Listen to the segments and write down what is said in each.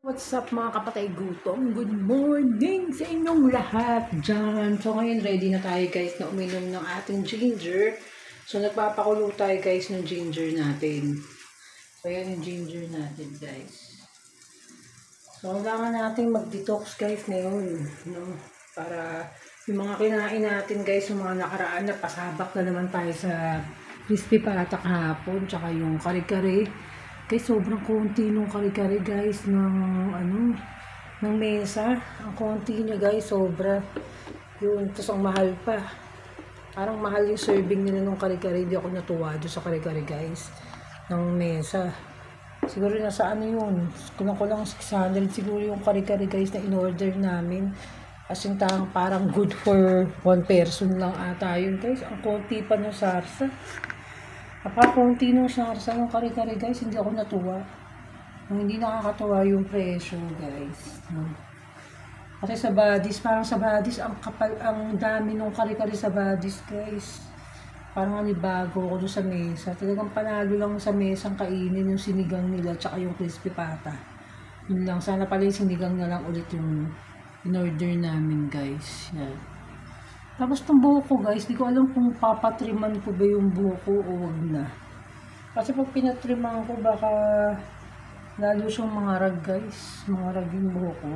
What's up mga kapatay gutom? Good morning sa inyong lahat dyan. So ngayon ready na tayo guys na uminom ng ating ginger. So nagpapakulo tayo guys ng ginger natin. So yan yung ginger natin guys. So kailangan natin mag-detox guys ngayon. No? Para yung mga kinain natin guys, yung mga nakaraan na pasabak na naman tayo sa crispy pata kahapon. Tsaka yung kare-kare. Guys, sobrang konti nung kare-kare guys ng mesa. Ang konti niya guys, sobra. Yun, tapos ang mahal pa. Parang mahal yung serving nila nung kare-kare. Hindi ako natuwa doon sa kare-kare guys. Ng mesa. Siguro nasa ano yun. Kulang 600 siguro yung kare-kare guys na in-order namin. As in parang good for one person lang ata yun guys. Ang konti pa ng sarsa. Konti nung sarsa ng kare-kare guys, hindi ako natuwa. Hindi nakakatuwa yung presyo guys. Kasi sa Buddies, parang sa Buddies, ang dami nung kare-kare sa Buddies guys. Parang bago ako doon sa mesa. Talagang panalo lang sa mesa ang kainin yung sinigang nila tsaka yung crispy pata. Yun lang, sana pala yung sinigang na lang ulit yung in-order namin guys. Yan. Tapos itong buhok ko guys, di ko alam kung papatriman ko ba yung buhok ko o wag na. Kasi pag pinatriman ko baka lalo siyang mangarag guys. Mangarag yung buhok ko.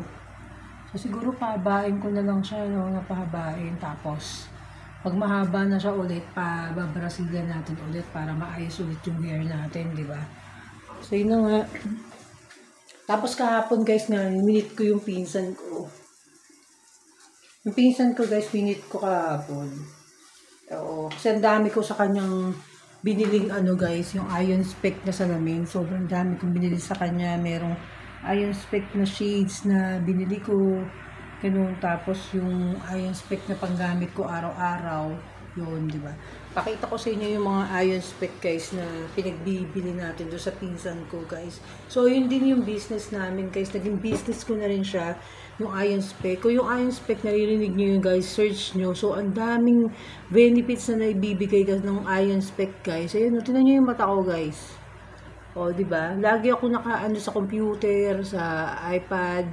So siguro pahabain ko na lang siya, no? Napahabain. Tapos pag mahaba na siya ulit, pababrasilan natin ulit para maayos ulit yung hair natin, di ba? So yun na nga. Tapos kahapon guys nga, minute ko yung pinsan ko. Yung pinsan ko guys, minute ko kahapon. Oo, kasi ang dami ko sa kanyang biniling guys, yung iron spec na salamin. Sobrang dami kong binili sa kanya. Merong iron spec na shades na binili ko. Ganun. Tapos yung iron spec na panggamit ko araw-araw. Yun, di ba? Pakita ko sa inyo yung mga iron spec guys na pinagbibili natin doon sa pinsan ko guys. So yun din yung business namin guys. Naging business ko na rin siya, yung iron spec. Kung yung iron spec naririnig nyo yung guys, search nyo. So ang daming benefits na naibibigay guys ng iron spec guys. Ayun, tinan nyo yung mata ko guys. O, di ba? Lagi ako nakaano sa computer, sa iPad.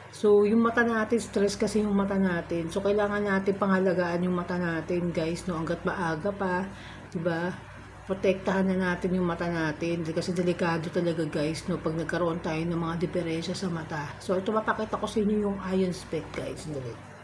So, yung mata natin, stress kasi yung mata natin. So, kailangan natin pangalagaan yung mata natin, guys, no? Hanggat maaga pa, diba? Protektahan na natin yung mata natin. Kasi delikado talaga, guys, no? Pag nagkaroon tayo ng mga diferensya sa mata. So, ito mapakita ko sa inyo yung iron spec, guys. Dali.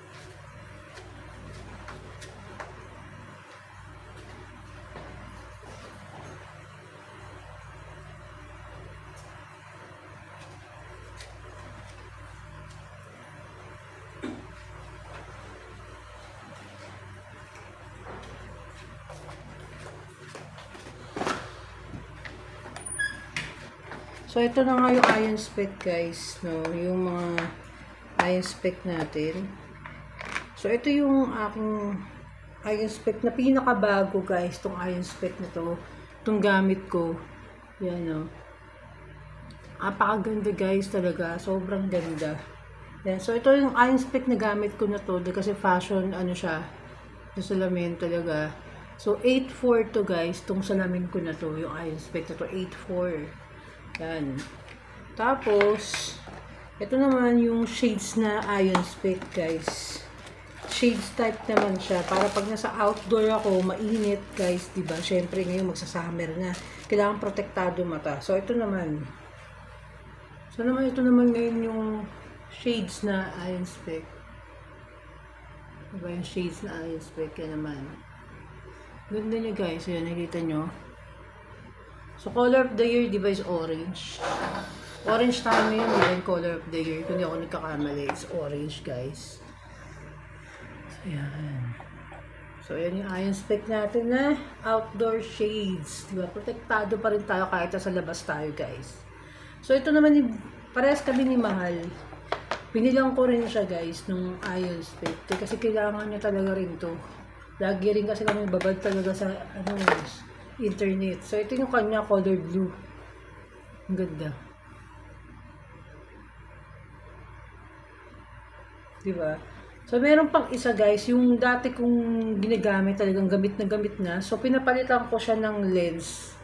So, ito na nga yung iron spec guys, no? Yung mga iron spec natin. So, ito yung aking iron spec na pinakabago guys, itong iron spec na to. Itong gamit ko. Yan, no? Apakaganda guys talaga. Sobrang ganda. Yan. So, ito yung iron spec na gamit ko na to. Kasi fashion, siya. Yung salamin talaga. So, 8.4 to guys. Itong salamin ko na to. Yung iron spec na to. 8.4. Yan. Tapos, ito naman yung shades na iron spec guys. Shades type naman siya. Para pag nasa outdoor ako, mainit guys, diba? Syempre ngayon magsa-summer na. Kailangan protektado mata. So, ito naman. So, ito naman ngayon yung shades na iron spec. Diba yung shades na iron spec? Yan naman. Ganda nyo guys. Ayan, nakita nyo. So, color of the year, di ba, is orange. Orange tayo ngayon, di ba, yung color of the year. Kung di ako nagkakamali, it's orange, guys. So, yan. So, yan yung iron spec natin na outdoor shades. Di ba, protektado pa rin tayo kahit sa labas tayo, guys. So, ito naman, parehas kami ni Mahal. Pinilang ko rin siya, guys, nung iron spec. Kasi kailangan niya talaga rin to. Lagi rin kasi kami babad talaga sa, internet. So, ito yung kanya, color blue. Ang ganda. Diba? So, meron pang isa guys, yung dati kong ginagamit, talagang gamit na. So, pinapalitan ko siya ng lens.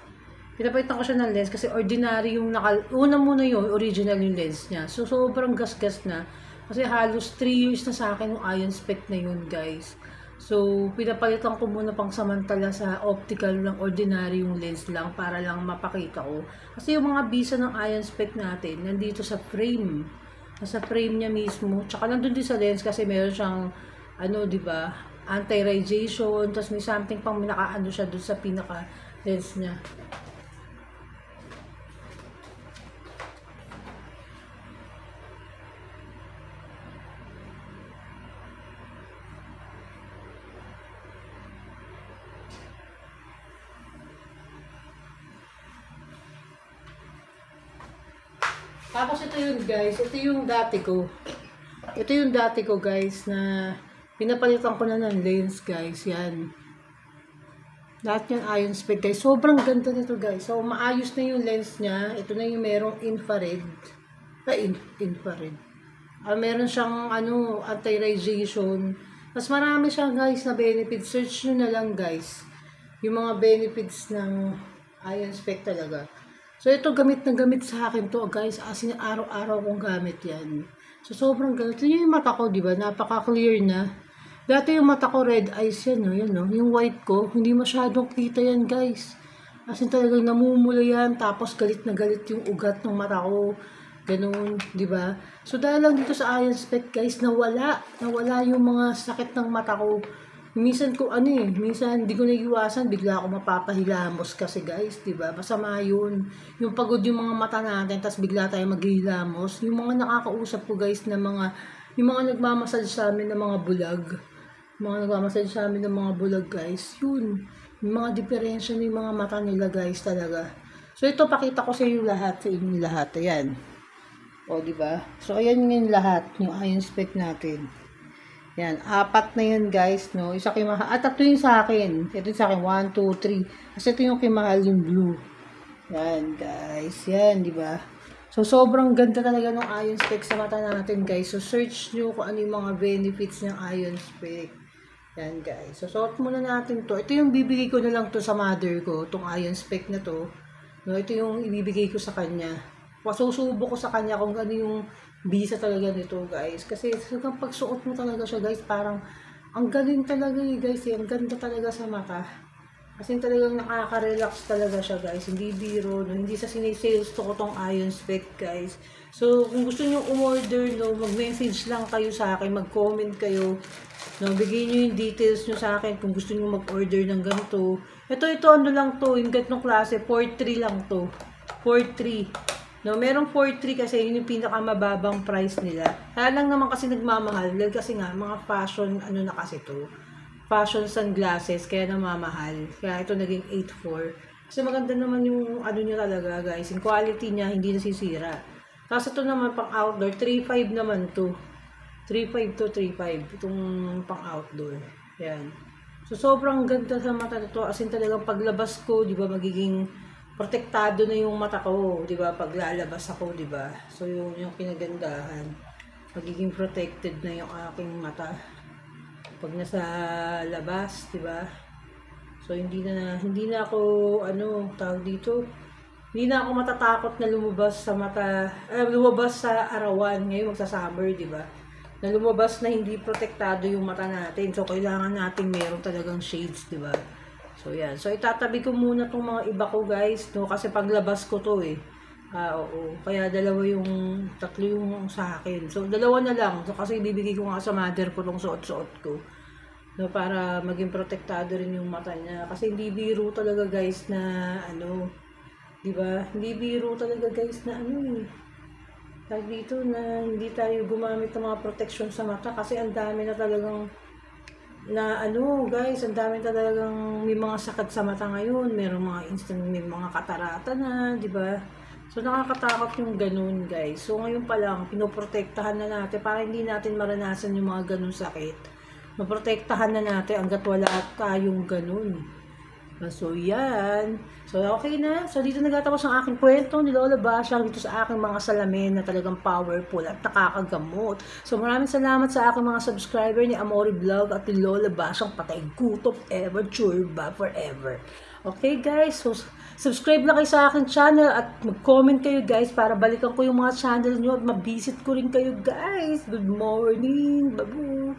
pinapalitan ko siya ng lens kasi ordinary yung una muna yung original yung lens niya. So, sobrang gas-gas na. Kasi halos 3 years na sa akin yung iron spec na yun, guys. So, pinapalitan ko muna pang samantala sa optical ng ordinary yung lens lang para lang mapakita ko. Kasi yung mga bisa ng iron spec natin, nandito sa frame. Nasa frame niya mismo. Tsaka nandun din sa lens kasi meron siyang, di ba, anti-radiation. Tapos may something pang nakaano siya dun sa pinaka-lens niya. Tapos ito yun guys, ito yung dati ko. Ito yung dati ko guys na pinapalitan ko na ng lens guys, yan. Lahat yung iron spec guys. Sobrang ganda nito guys. So maayos na yung lens niya. Ito na yung merong infrared. Infrared. Meron siyang anti-radiation. Mas marami siya guys na benefits. Search nyo na lang guys. Yung mga benefits ng iron spec talaga. So, ito gamit na gamit sa akin to guys. As in, araw-araw kong gamit yan. So, sobrang ganito. Yun yung mata ko, di ba? Napaka-clear na. Dati yung mata ko, red eyes yan, no? Yan, no? Yung white ko, hindi masyadong kita yan, guys. As in, talagang namumula yan. Tapos, galit na galit yung ugat ng mata ko. Ganun, di ba? So, dahil lang dito sa iron spec, guys, nawala yung mga sakit ng mata ko. Minsan minsan hindi ko naiiwasan, bigla ako mapapahilamos kasi guys, 'di ba? Masama 'yun. Yung pagod yung mga mata natin, tapos bigla tayong maghihilamos. Yung mga nakakausap ko guys na yung mga nagmamassage sa amin ng mga bulag. Mga nagmamassage sa amin ng mga bulag guys, yun. Yung mga diferensya ng mga mata nila guys talaga. So ito pakita ko sa inyo lahat, Ayan. O, 'di ba? So ayan yung lahat, yung iron spec natin. Yan, 4 na yun guys, no? Isa kay Mahal. 3 yung sa akin. Ito yung sa akin, 1, 2, 3. Kasi ito yung kay Mahal, yung blue. Yan guys, yan, di ba? So, sobrang ganda talaga ng iron spec sa mata natin guys. So, search nyo kung ano yung mga benefits ng iron spec. Yan guys. So, suot muna natin to. Ito yung bibigay ko na lang to sa mother ko, tong iron spec na to. No, ito yung ibibigay ko sa kanya. Pasusubo ko sa kanya kung ano yung bisa talaga nito guys. Kasi hanggang pagsuot mo talaga siya guys, parang ang galing talaga guys. Ang ganda talaga sa mata. Kasi talagang nakaka-relax talaga siya guys. Hindi biro, no? Hindi sa sinisales to ko tong iron spec guys. So kung gusto nyo umorder, no, mag-message lang kayo sa akin, mag-comment kayo. No, bigay nyo yung details nyo sa akin kung gusto nyo mag-order ng ganito. Ito ano lang to, yung ganitong klase, 4.3 lang to. 4.3. No, merong 4.3 kasi yun yung pinakamababang price nila. Kaya lang naman kasi nagmamahal. Dahil kasi nga, mga fashion, na kasi to. Fashion sunglasses, kaya namamahal. Kaya ito naging 8.4. Kasi maganda naman yung niya talaga guys. Yung quality niya, hindi nasisira. Tapos ito naman pang outdoor, 3.5 naman to. 3.5 to 3.5. Itong pang outdoor. Yan. So, sobrang ganda sa mata nito. As in talagang paglabas ko, di ba, magiging protektado na yung mata ko, 'di ba? Pag lalabas ako, 'di ba? So yung kinagandahan, magiging protected na yung aking mata pag nasa labas, 'di ba? So hindi na ako tawag dito. Hindi na ako matatakot na lumabas sa lumabas sa arawan ngayon magsa-summer, 'di ba? Na lumabas na hindi protektado yung mata natin. So kailangan natin meron talagang shades, 'di ba? So, yan. So, itatabi ko muna itong mga iba ko, guys, no? Kasi paglabas ko to, oo. Kaya tatlo yung sa akin. So, 2 na lang. So, kasi ibibigay ko nga sa mother ko itong suot-suot ko. No, para maging protektado rin yung mata niya. Kasi hindi biro talaga, guys, na, diba? Hindi biro talaga, guys, na, tag dito na hindi tayo gumamit ng mga protection sa mata. Kasi ang dami na talagang guys, ang dami talagang may mga sakit sa mata ngayon, may mga katarata na, di ba? So nakakatakot yung ganun guys. So ngayon pa lang pinoprotektahan na natin para hindi natin maranasan yung mga ganun sakit. Maprotektahan na natin hangga't wala tayong ganun. So yan. So okay na. So dito nagtatapos ang aking kwento ni Lola Basyang dito sa aking mga salamin na talagang powerful at nakakagamot. So maraming salamat sa aking mga subscriber ni Amori Vlog at ni Lola Basyang patay gutom ever, churba forever. Okay guys, so Subscribe na kayo sa akin channel at mag-comment kayo guys para balikan ko yung mga channel nyo at mabisit ko rin kayo guys. Good morning! Babu!